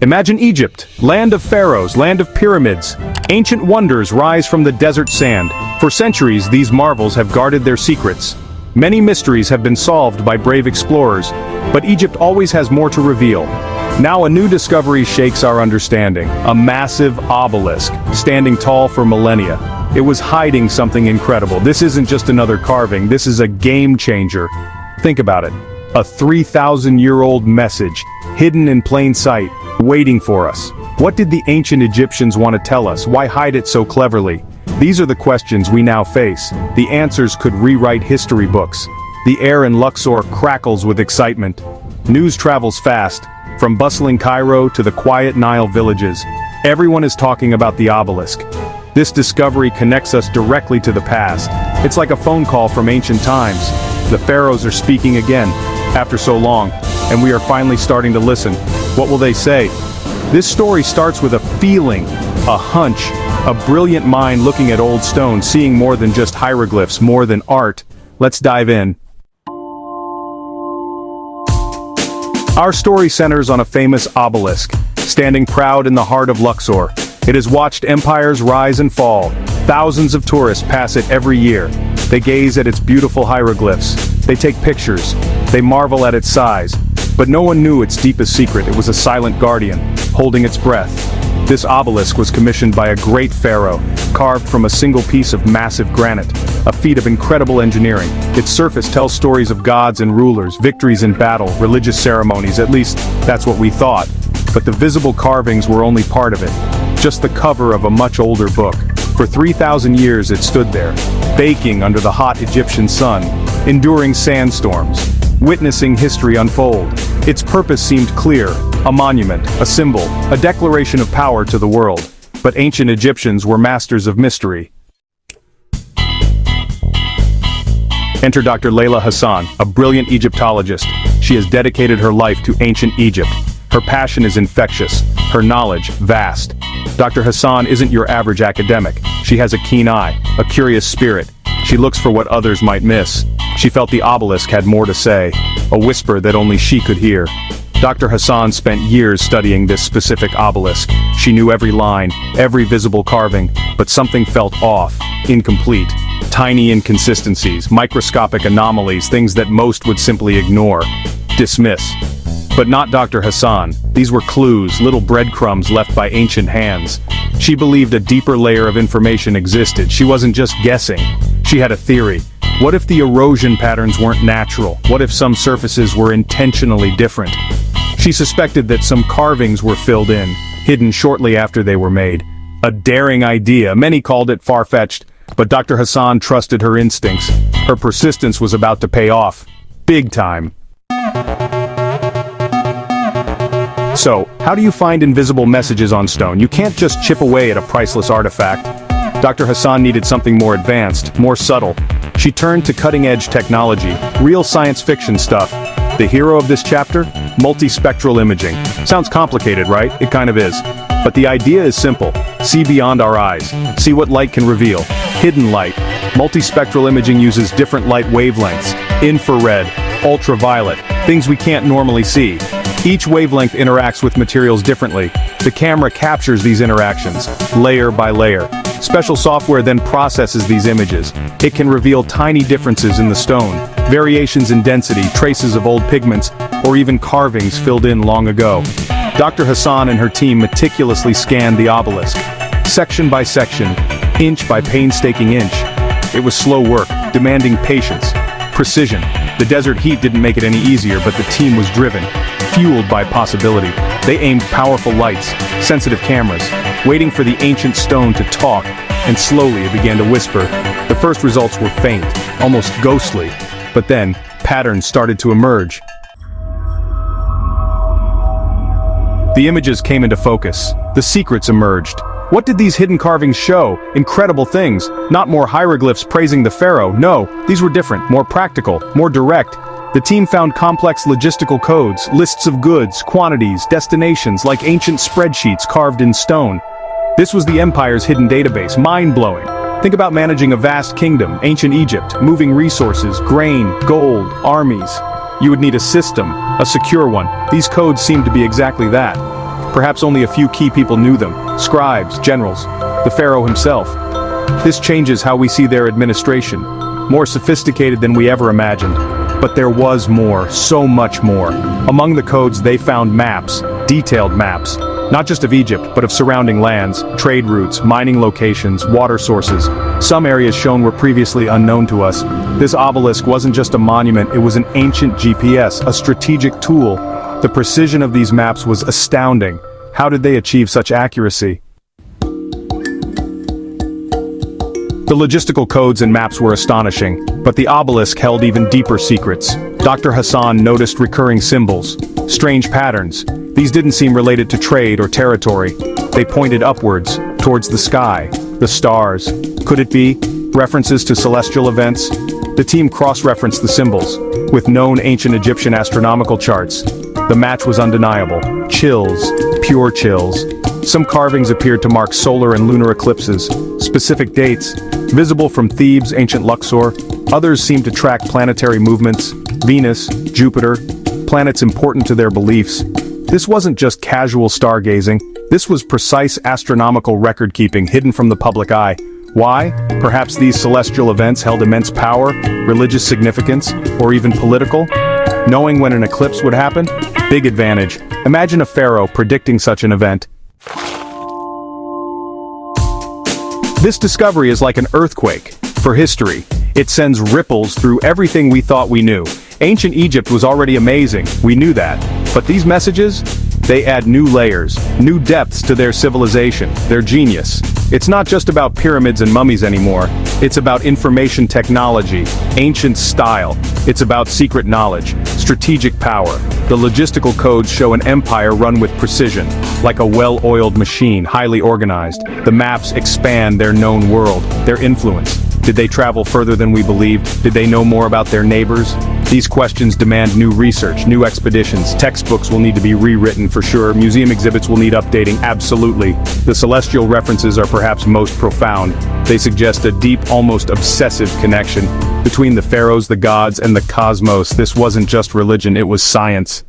Imagine Egypt, land of pharaohs, land of pyramids. Ancient wonders rise from the desert sand. For centuries, these marvels have guarded their secrets. Many mysteries have been solved by brave explorers, but Egypt always has more to reveal. Now a new discovery shakes our understanding. A massive obelisk, standing tall for millennia. It was hiding something incredible. This isn't just another carving, this is a game changer. Think about it. A 3,000-year-old message, hidden in plain sight, waiting for us. What did the ancient Egyptians want to tell us? Why hide it so cleverly? These are the questions we now face. The answers could rewrite history books. The air in Luxor crackles with excitement. News travels fast, from bustling Cairo to the quiet Nile villages. Everyone is talking about the obelisk. This discovery connects us directly to the past. It's like a phone call from ancient times. The pharaohs are speaking again, after so long, and we are finally starting to listen. What will they say? This story starts with a feeling, a hunch, a brilliant mind looking at old stone, seeing more than just hieroglyphs, more than art. Let's dive in. Our story centers on a famous obelisk, standing proud in the heart of Luxor. It has watched empires rise and fall. Thousands of tourists pass it every year. They gaze at its beautiful hieroglyphs. They take pictures. They marvel at its size. But no one knew its deepest secret. It was a silent guardian, holding its breath. This obelisk was commissioned by a great pharaoh, carved from a single piece of massive granite, a feat of incredible engineering. Its surface tells stories of gods and rulers, victories in battle, religious ceremonies, at least that's what we thought. But the visible carvings were only part of it, just the cover of a much older book. For 3,000 years it stood there, baking under the hot Egyptian sun, enduring sandstorms, witnessing history unfold. Its purpose seemed clear, a monument, a symbol, a declaration of power to the world. But ancient Egyptians were masters of mystery. Enter Dr. Layla Hassan, a brilliant Egyptologist. She has dedicated her life to ancient Egypt. Her passion is infectious, her knowledge vast. Dr. Hassan isn't your average academic. She has a keen eye, a curious spirit. She looks for what others might miss. She felt the obelisk had more to say, a whisper that only she could hear. Dr. Hassan spent years studying this specific obelisk. She knew every line, every visible carving, but something felt off, incomplete. Tiny inconsistencies, microscopic anomalies, things that most would simply ignore, dismiss. But not Dr. Hassan. These were clues, little breadcrumbs left by ancient hands. She believed a deeper layer of information existed. She wasn't just guessing. She had a theory. What if the erosion patterns weren't natural? What if some surfaces were intentionally different? She suspected that some carvings were filled in, hidden shortly after they were made. A daring idea. Many called it far-fetched, but Dr. Hassan trusted her instincts. Her persistence was about to pay off. Big time. So, how do you find invisible messages on stone? You can't just chip away at a priceless artifact. Dr. Hassan needed something more advanced, more subtle. She turned to cutting-edge technology, real science fiction stuff. The hero of this chapter? Multispectral imaging. Sounds complicated, right? It kind of is. But the idea is simple. See beyond our eyes. See what light can reveal. Hidden light. Multispectral imaging uses different light wavelengths. Infrared, ultraviolet, things we can't normally see. Each wavelength interacts with materials differently. The camera captures these interactions, layer by layer. Special software then processes these images. It can reveal tiny differences in the stone, variations in density, traces of old pigments, or even carvings filled in long ago. Dr. Hassan and her team meticulously scanned the obelisk, section by section, inch by painstaking inch. It was slow work, demanding patience, precision. The desert heat didn't make it any easier, but the team was driven, fueled by possibility. They aimed powerful lights, sensitive cameras, waiting for the ancient stone to talk, and slowly it began to whisper. The first results were faint, almost ghostly, but then patterns started to emerge. The images came into focus. The secrets emerged. What did these hidden carvings show? Incredible things. Not more hieroglyphs praising the pharaoh. No, these were different, more practical, more direct. The team found complex logistical codes, lists of goods, quantities, destinations, like ancient spreadsheets carved in stone. This was the empire's hidden database, mind-blowing. Think about managing a vast kingdom, ancient Egypt, moving resources, grain, gold, armies. You would need a system, a secure one. These codes seemed to be exactly that. Perhaps only a few key people knew them, scribes, generals, the pharaoh himself. This changes how we see their administration, more sophisticated than we ever imagined. But there was more, so much more. Among the codes they found maps, detailed maps, not just of Egypt, but of surrounding lands, trade routes, mining locations, water sources. Some areas shown were previously unknown to us. This obelisk wasn't just a monument, it was an ancient GPS, a strategic tool. The precision of these maps was astounding. How did they achieve such accuracy? The logistical codes and maps were astonishing, but the obelisk held even deeper secrets. Dr. Hassan noticed recurring symbols, strange patterns. These didn't seem related to trade or territory. They pointed upwards, towards the sky, the stars. Could it be references to celestial events? The team cross-referenced the symbols with known ancient Egyptian astronomical charts. The match was undeniable. Chills, pure chills. Some carvings appeared to mark solar and lunar eclipses, specific dates, visible from Thebes, ancient Luxor. Others seemed to track planetary movements, Venus, Jupiter, planets important to their beliefs. This wasn't just casual stargazing, this was precise astronomical record-keeping hidden from the public eye. Why? Perhaps these celestial events held immense power, religious significance, or even political? Knowing when an eclipse would happen? Big advantage. Imagine a pharaoh predicting such an event. This discovery is like an earthquake for history. It sends ripples through everything we thought we knew. Ancient Egypt was already amazing, we knew that. But these messages? They add new layers, new depths to their civilization, their genius. It's not just about pyramids and mummies anymore. It's about information technology, ancient style. It's about secret knowledge, strategic power. The logistical codes show an empire run with precision, like a well-oiled machine, highly organized. The maps expand their known world, their influence. Did they travel further than we believed? Did they know more about their neighbors? These questions demand new research, new expeditions. Textbooks will need to be rewritten for sure. Museum exhibits will need updating, absolutely. The celestial references are perhaps most profound. They suggest a deep, almost obsessive connection between the pharaohs, the gods, and the cosmos. This wasn't just religion, it was science.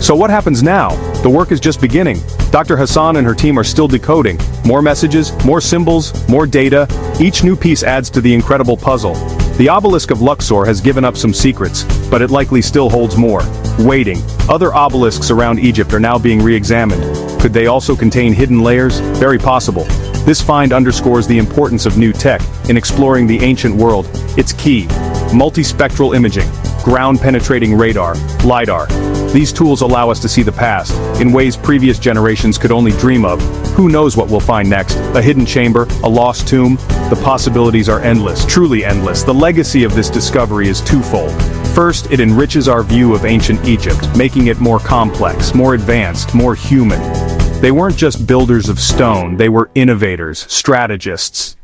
So what happens now? The work is just beginning. Dr. Hassan and her team are still decoding. More messages, more symbols, more data. Each new piece adds to the incredible puzzle. The obelisk of Luxor has given up some secrets, but it likely still holds more. Waiting. Other obelisks around Egypt are now being re-examined. Could they also contain hidden layers? Very possible. This find underscores the importance of new tech in exploring the ancient world. It's key. Multispectral imaging, ground-penetrating radar, LiDAR. These tools allow us to see the past, in ways previous generations could only dream of. Who knows what we'll find next? A hidden chamber, a lost tomb? The possibilities are endless, truly endless. The legacy of this discovery is twofold. First, it enriches our view of ancient Egypt, making it more complex, more advanced, more human. They weren't just builders of stone, they were innovators, strategists.